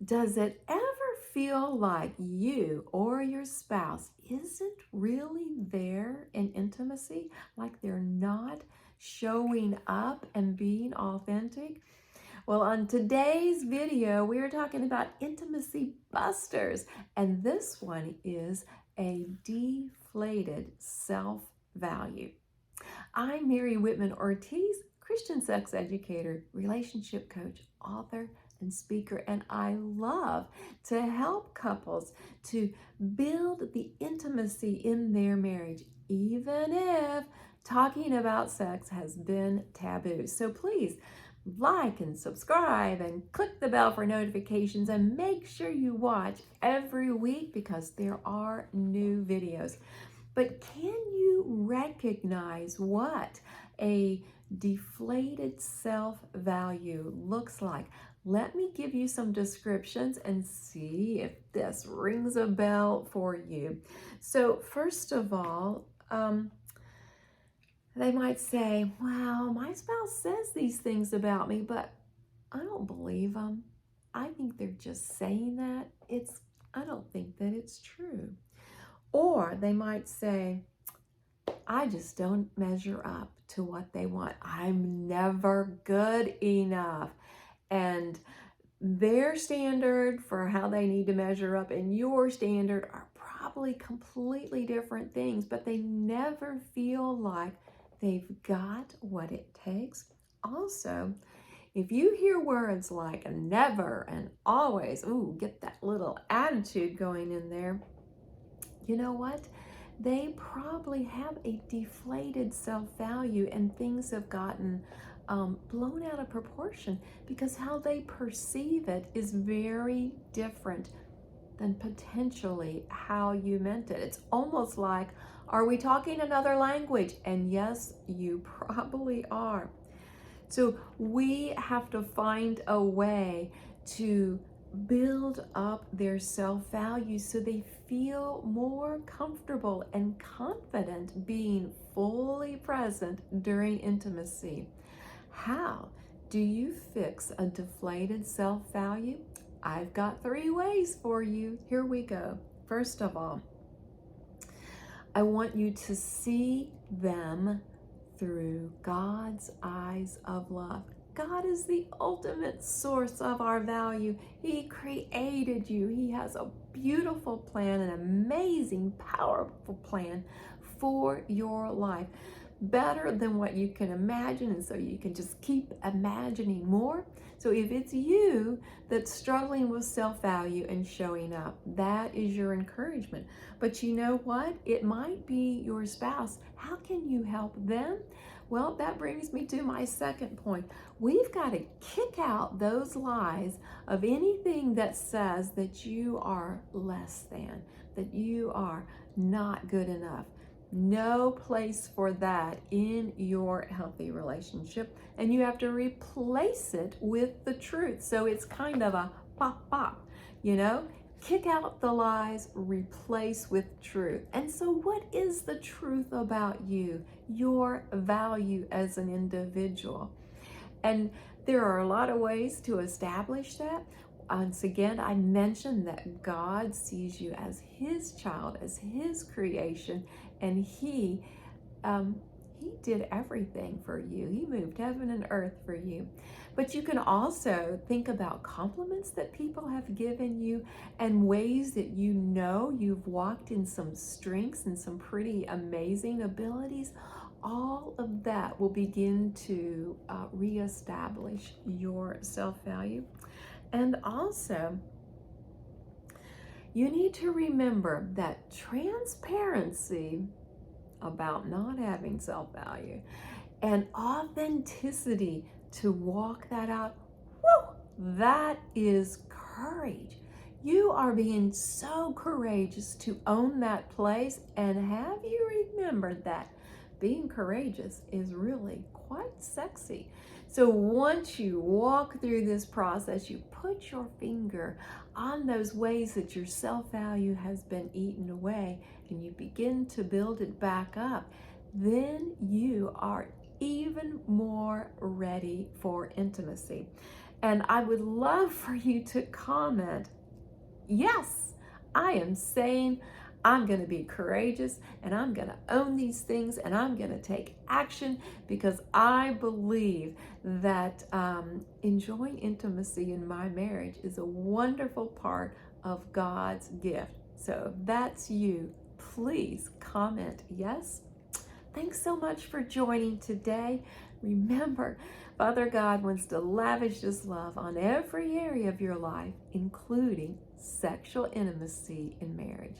Does it ever feel like you or your spouse isn't really there in intimacy? Like they're not showing up and being authentic? Well, on today's video, we are talking about intimacy busters, and this one is a deflated self-value. I'm Mary Whitman Ortiz, Christian sex educator, relationship coach, author, and speaker, and I love to help couples to build the intimacy in their marriage, even if talking about sex has been taboo. So please like and subscribe and click the bell for notifications, and make sure you watch every week because there are new videos. But can you recognize what a deflated self-value looks like? Let me give you some descriptions and see if this rings a bell for you. So first of all, they might say, well, my spouse says these things about me, but I don't believe them. I think they're just saying that. I don't think that it's true. Or they might say, I just don't measure up to what they want. I'm never good enough. And their standard for how they need to measure up and your standard are probably completely different things, but they never feel like they've got what it takes. Also, if you hear words like never and always, ooh, get that little attitude going in there, you know what? They probably have a deflated self-value, and things have gotten blown out of proportion because how they perceive it is very different than potentially how you meant it. It's almost like, are we talking another language? And yes, you probably are. So we have to find a way to build up their self-value so they feel more comfortable and confident being fully present during intimacy. How do you fix a deflated self-value? I've got 3 ways for you. Here we go. First of all, I want you to see them through God's eyes of love. God is the ultimate source of our value. He created you. He has a beautiful plan, an amazing, powerful plan for your life. Better than what you can imagine, and so you can just keep imagining more. So if it's you that's struggling with self-value and showing up, that is your encouragement. But you know what? It might be your spouse. How can you help them? Well, that brings me to my second point. We've got to kick out those lies of anything that says that you are less than, that you are not good enough. No place for that in your healthy relationship, and you have to replace it with the truth. So it's kind of a pop pop, you know? Kick out the lies, replace with truth. And so what is the truth about you, your value as an individual? And there are a lot of ways to establish that. Once again, I mentioned that God sees you as his child, as his creation, and he did everything for you. He moved heaven and earth for you. But you can also think about compliments that people have given you and ways that you know you've walked in some strengths and some pretty amazing abilities. All of that will begin to reestablish your self-value. And also, you need to remember that transparency about not having self-value and authenticity to walk that out, whoo, that is courage. You are being so courageous to own that place. And have you remembered that being courageous is really quite sexy? So once you walk through this process, you put your finger on those ways that your self-value has been eaten away, and you begin to build it back up, then you are even more ready for intimacy. And I would love for you to comment, yes, I am saying I'm going to be courageous and I'm going to own these things and I'm going to take action because I believe that enjoying intimacy in my marriage is a wonderful part of God's gift. So if that's you, please comment yes. Thanks so much for joining today. Remember, Father God wants to lavish His love on every area of your life, including sexual intimacy in marriage.